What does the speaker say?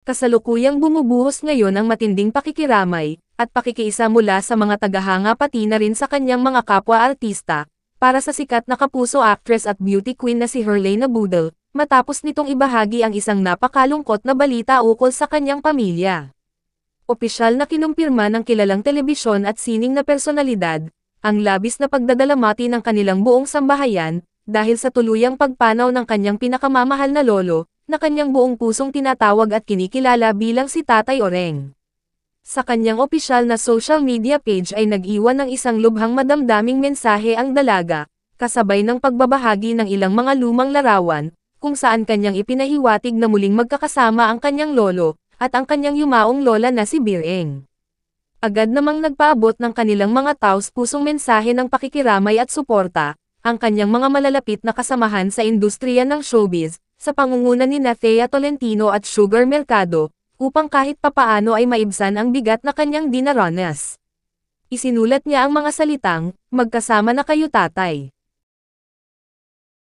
Kasalukuyang bumubuhos ngayon ang matinding pakikiramay, at pakikiisa mula sa mga tagahanga pati na rin sa kanyang mga kapwa-artista, para sa sikat na kapuso actress at beauty queen na si Herlane Budol, matapos nitong ibahagi ang isang napakalungkot na balita ukol sa kanyang pamilya. Opisyal na kinumpirma ng kilalang telebisyon at sining na personalidad, ang labis na pagdadalamati ng kanilang buong sambahayan, dahil sa tuluyang pagpanaw ng kanyang pinakamamahal na lolo, na kanyang buong pusong tinatawag at kinikilala bilang si Tatay Oreng. Sa kanyang opisyal na social media page ay nag-iwan ng isang lubhang madamdaming mensahe ang dalaga, kasabay ng pagbabahagi ng ilang mga lumang larawan, kung saan kanyang ipinahiwatig na muling magkakasama ang kanyang lolo, at ang kanyang yumaong lola na si Bireng. Agad namang nagpaabot ng kanilang mga taos-pusong mensahe ng pakikiramay at suporta, ang kanyang mga malalapit na kasamahan sa industriya ng showbiz, sa pangunguna ni Thea Tolentino at Sugar Mercado, upang kahit papaano ay maibsan ang bigat na kanyang dinaranas. Isinulat niya ang mga salitang, "Magkasama na kayo tatay."